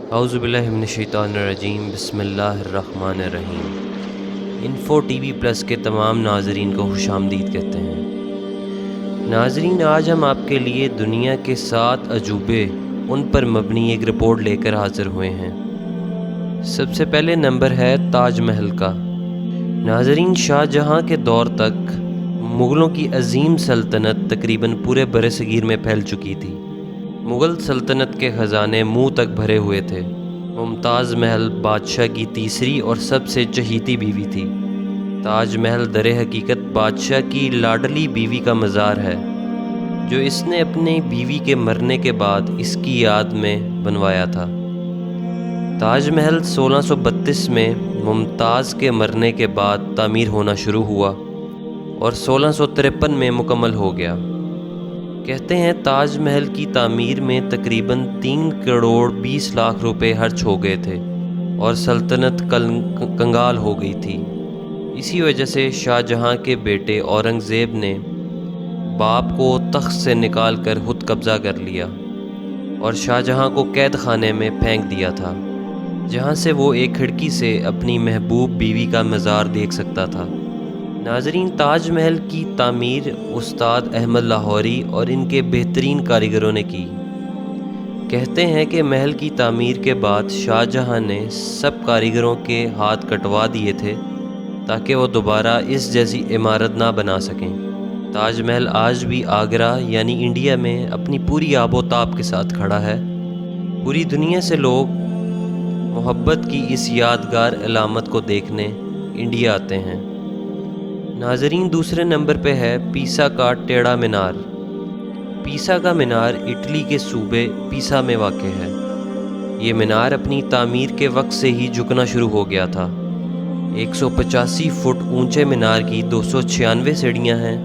اعوذ باللہ من الشیطان الرجیم، بسم اللہ الرحمن الرحیم۔ انفو ٹی وی پلس کے تمام ناظرین کو خوش آمدید کہتے ہیں۔ ناظرین، آج ہم آپ کے لیے دنیا کے 7 عجوبے ان پر مبنی ایک رپورٹ لے کر حاضر ہوئے ہیں۔ سب سے پہلے نمبر ہے تاج محل کا۔ ناظرین، شاہ جہاں کے دور تک مغلوں کی عظیم سلطنت تقریباً پورے برصغیر میں پھیل چکی تھی۔ مغل سلطنت کے خزانے منہ تک بھرے ہوئے تھے۔ ممتاز محل بادشاہ کی تیسری اور سب سے چہیتی بیوی تھی۔ تاج محل در حقیقت بادشاہ کی لاڈلی بیوی کا مزار ہے، جو اس نے اپنی بیوی کے مرنے کے بعد اس کی یاد میں بنوایا تھا۔ تاج محل 1632 میں ممتاز کے مرنے کے بعد تعمیر ہونا شروع ہوا اور 1653 میں مکمل ہو گیا۔ کہتے ہیں تاج محل کی تعمیر میں تقریباً 3 کروڑ 20 لاکھ روپے خرچ ہو گئے تھے اور سلطنت کنگال ہو گئی تھی۔ اسی وجہ سے شاہ جہاں کے بیٹے اورنگ زیب نے باپ کو تخت سے نکال کر خود قبضہ کر لیا اور شاہ جہاں کو قید خانے میں پھینک دیا تھا، جہاں سے وہ ایک کھڑکی سے اپنی محبوب بیوی کا مزار دیکھ سکتا تھا۔ ناظرین، تاج محل کی تعمیر استاد احمد لاہوری اور ان کے بہترین کاریگروں نے کی۔ کہتے ہیں کہ محل کی تعمیر کے بعد شاہ جہاں نے سب کاریگروں کے ہاتھ کٹوا دیے تھے تاکہ وہ دوبارہ اس جیسی عمارت نہ بنا سکیں۔ تاج محل آج بھی آگرہ یعنی انڈیا میں اپنی پوری آب و تاب کے ساتھ کھڑا ہے۔ پوری دنیا سے لوگ محبت کی اس یادگار علامت کو دیکھنے انڈیا آتے ہیں۔ ناظرین، دوسرے نمبر پہ ہے پیسا کا ٹیڑھا مینار۔ پیسا کا مینار اٹلی کے صوبے پیسا میں واقع ہے۔ یہ مینار اپنی تعمیر کے وقت سے ہی جھکنا شروع ہو گیا تھا۔ 185 فٹ اونچے مینار کی 296 سیڑھیاں ہیں۔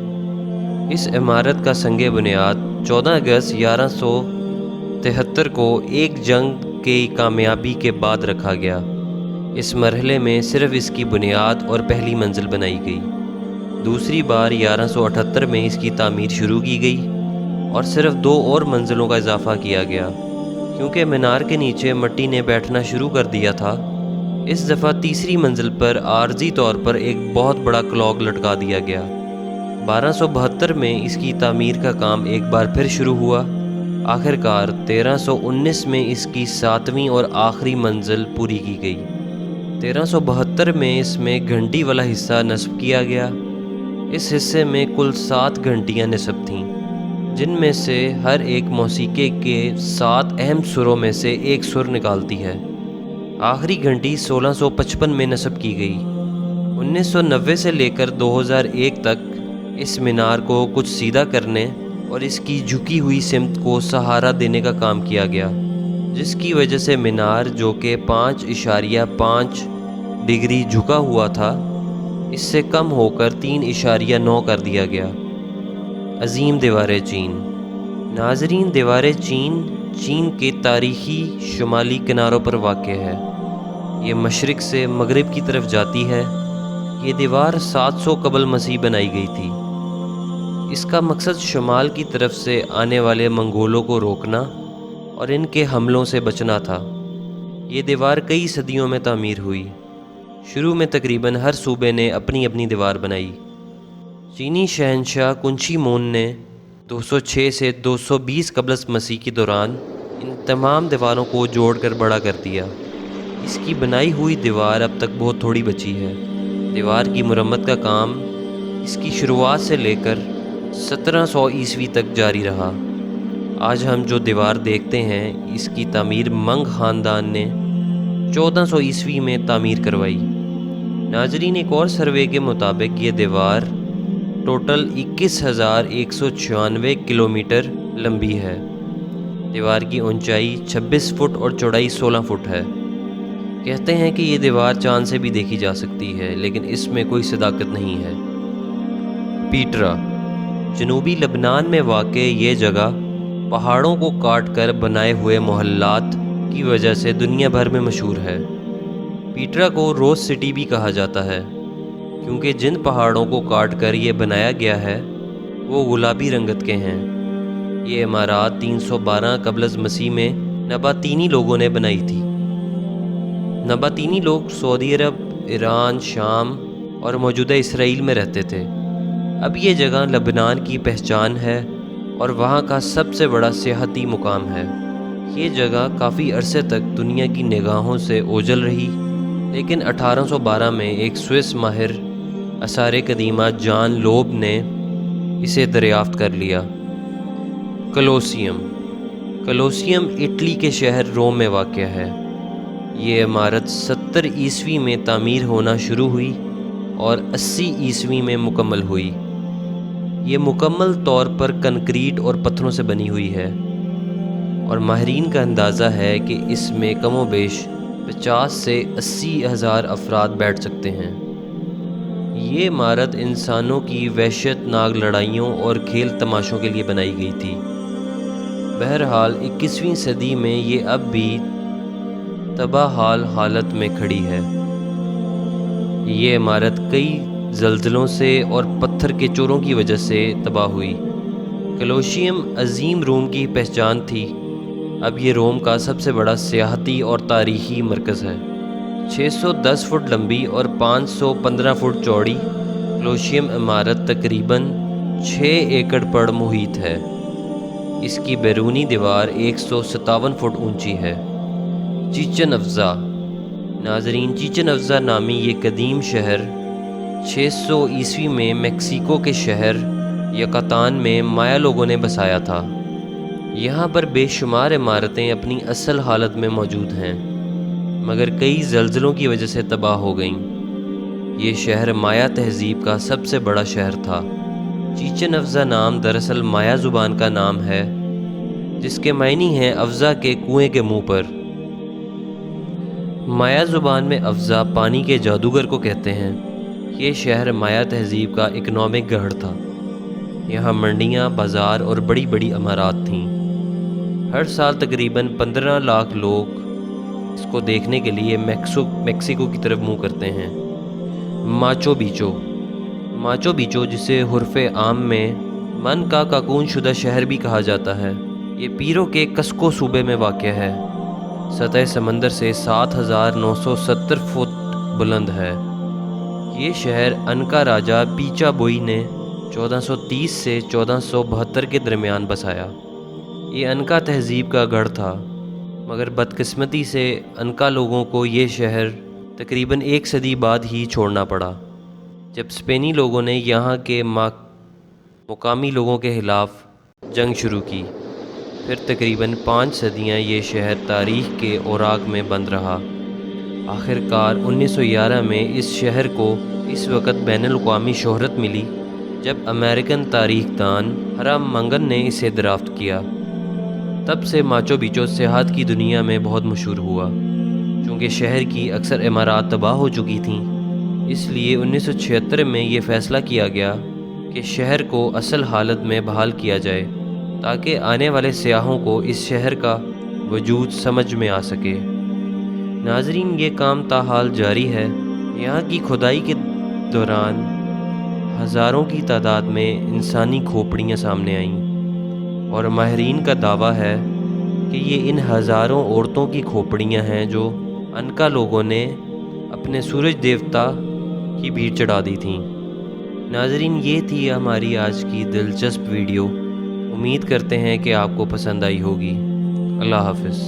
اس عمارت کا سنگ بنیاد 14 اگست 1173 کو ایک جنگ کی کامیابی کے بعد رکھا گیا۔ اس مرحلے میں صرف اس کی بنیاد اور پہلی منزل بنائی گئی۔ دوسری بار 1178 میں اس کی تعمیر شروع کی گئی اور صرف 2 اور منزلوں کا اضافہ کیا گیا، کیونکہ مینار کے نیچے مٹی نے بیٹھنا شروع کر دیا تھا۔ اس دفعہ تیسری منزل پر عارضی طور پر ایک بہت بڑا کلاک لٹکا دیا گیا۔ 1272 میں اس کی تعمیر کا کام ایک بار پھر شروع ہوا۔ آخرکار 1319 میں اس کی 7ویں اور آخری منزل پوری کی گئی۔ 1372 میں اس میں گھنٹی والا حصہ نصب کیا گیا۔ اس حصے میں کل 7 گھنٹیاں نصب تھیں، جن میں سے ہر ایک موسیقی کے 7 اہم سروں میں سے ایک سر نکالتی ہے۔ آخری گھنٹی 1655 میں نصب کی گئی۔ 1990 سے لے کر 2001 تک اس مینار کو کچھ سیدھا کرنے اور اس کی جھکی ہوئی سمت کو سہارا دینے کا کام کیا گیا، جس کی وجہ سے مینار، جو کہ 5.5 ڈگری جھکا ہوا تھا، اس سے کم ہو کر 3.9 کر دیا گیا۔ عظیم دیوار چین۔ ناظرین، دیوار چین کے تاریخی شمالی کناروں پر واقع ہے۔ یہ مشرق سے مغرب کی طرف جاتی ہے۔ یہ دیوار 700 قبل مسیح بنائی گئی تھی۔ اس کا مقصد شمال کی طرف سے آنے والے منگولوں کو روکنا اور ان کے حملوں سے بچنا تھا۔ یہ دیوار کئی صدیوں میں تعمیر ہوئی۔ شروع میں تقریباً ہر صوبے نے اپنی اپنی دیوار بنائی۔ چینی شہنشاہ کنشی مون نے 206 سے 220 قبل مسیح کے دوران ان تمام دیواروں کو جوڑ کر بڑا کر دیا۔ اس کی بنائی ہوئی دیوار اب تک بہت تھوڑی بچی ہے۔ دیوار کی مرمت کا کام اس کی شروعات سے لے کر 1700 عیسوی تک جاری رہا۔ آج ہم جو دیوار دیکھتے ہیں، اس کی تعمیر منگ خاندان نے 1400 عیسوی میں تعمیر کروائی۔ ناظرین، ایک اور سروے کے مطابق یہ دیوار ٹوٹل 21,196 کلومیٹر لمبی ہے۔ دیوار کی اونچائی 26 فٹ اور چوڑائی 16 فٹ ہے۔ کہتے ہیں کہ یہ دیوار چاند سے بھی دیکھی جا سکتی ہے، لیکن اس میں کوئی صداقت نہیں ہے۔ پیٹرا۔ جنوبی لبنان میں واقع یہ جگہ پہاڑوں کو کاٹ کر بنائے ہوئے محلات کی وجہ سے دنیا بھر میں مشہور ہے۔ پیٹرا کو روز سٹی بھی کہا جاتا ہے، کیونکہ جن پہاڑوں کو کاٹ کر یہ بنایا گیا ہے وہ گلابی رنگت کے ہیں۔ یہ عمارات 312 قبل از مسیح میں نباتینی لوگوں نے بنائی تھی۔ نباتینی لوگ سعودی عرب، ایران، شام اور موجودہ اسرائیل میں رہتے تھے۔ اب یہ جگہ لبنان کی پہچان ہے اور وہاں کا سب سے بڑا سیاحتی مقام ہے۔ یہ جگہ کافی عرصے تک دنیا کی نگاہوں سے اوجھل رہی، لیکن 1812 میں ایک سوئس ماہر آثار قدیمہ جان لوب نے اسے دریافت کر لیا۔ کولوسیم اٹلی کے شہر روم میں واقع ہے۔ یہ عمارت 70 عیسوی میں تعمیر ہونا شروع ہوئی اور 80 عیسوی میں مکمل ہوئی۔ یہ مکمل طور پر کنکریٹ اور پتھروں سے بنی ہوئی ہے اور ماہرین کا اندازہ ہے کہ اس میں کم و بیش 50 سے 80 ہزار افراد بیٹھ سکتے ہیں۔ یہ عمارت انسانوں کی وحشت ناک لڑائیوں اور کھیل تماشوں کے لیے بنائی گئی تھی۔ بہرحال 21ویں صدی میں یہ اب بھی تباہ حالت میں کھڑی ہے۔ یہ عمارت کئی زلزلوں سے اور پتھر کے چوروں کی وجہ سے تباہ ہوئی۔ کولوسیم عظیم روم کی پہچان تھی۔ اب یہ روم کا سب سے بڑا سیاحتی اور تاریخی مرکز ہے۔ 610 فٹ لمبی اور 515 فٹ چوڑی کولوسیم عمارت تقریباً 6 ایکڑ پر محیط ہے۔ اس کی بیرونی دیوار 157 فٹ اونچی ہے۔ چیچن افزا ناظرین، چیچن افزا نامی یہ قدیم شہر 600 عیسوی میں میکسیکو کے شہر یکاتان میں مایا لوگوں نے بسایا تھا۔ یہاں پر بے شمار عمارتیں اپنی اصل حالت میں موجود ہیں، مگر کئی زلزلوں کی وجہ سے تباہ ہو گئیں۔ یہ شہر مایا تہذیب کا سب سے بڑا شہر تھا۔ چیچن افزا نام دراصل مایا زبان کا نام ہے، جس کے معنی ہیں افزا کے کنویں کے منہ پر۔ مایا زبان میں افزا پانی کے جادوگر کو کہتے ہیں۔ یہ شہر مایا تہذیب کا اکنامک گڑھ تھا۔ یہاں منڈیاں، بازار اور بڑی بڑی عمارات تھیں۔ ہر سال تقریباً 15 لاکھ لوگ اس کو دیکھنے کے لیے میکسیکو کی طرف منہ کرتے ہیں۔ ماچو بیچو جسے حرف عام میں من کا کاکون شدہ شہر بھی کہا جاتا ہے، یہ پیرو کے کسکو صوبے میں واقع ہے۔ سطح سمندر سے 7970 فٹ بلند ہے۔ یہ شہر انکا راجا پیچا بوئی نے 1430 سے 1472 کے درمیان بسایا۔ یہ انکا تہذیب کا گڑھ تھا، مگر بدقسمتی سے انکا لوگوں کو یہ شہر تقریباً 1 صدی بعد ہی چھوڑنا پڑا، جب اسپینی لوگوں نے یہاں کے مقامی لوگوں کے خلاف جنگ شروع کی۔ پھر تقریباً 5 صدیاں یہ شہر تاریخ کے اوراق میں بند رہا۔ آخر کار 1911 میں اس شہر کو اس وقت بین الاقوامی شہرت ملی جب امریکن تاریخ دان ہرام منگن نے اسے دریافت کیا۔ تب سے ماچو بیچو سیاحت کی دنیا میں بہت مشہور ہوا۔ چونکہ شہر کی اکثر عمارات تباہ ہو چکی تھیں، اس لیے 1976 میں یہ فیصلہ کیا گیا کہ شہر کو اصل حالت میں بحال کیا جائے تاکہ آنے والے سیاحوں کو اس شہر کا وجود سمجھ میں آ سکے۔ ناظرین، یہ کام تاحال جاری ہے۔ یہاں کی کھدائی کے دوران ہزاروں کی تعداد میں انسانی کھوپڑیاں سامنے آئیں، اور ماہرین کا دعویٰ ہے کہ یہ ان ہزاروں عورتوں کی کھوپڑیاں ہیں جو انکا لوگوں نے اپنے سورج دیوتا کی بھیڑ چڑھا دی تھیں۔ ناظرین، یہ تھی ہماری آج کی دلچسپ ویڈیو۔ امید کرتے ہیں کہ آپ کو پسند آئی ہوگی۔ اللہ حافظ۔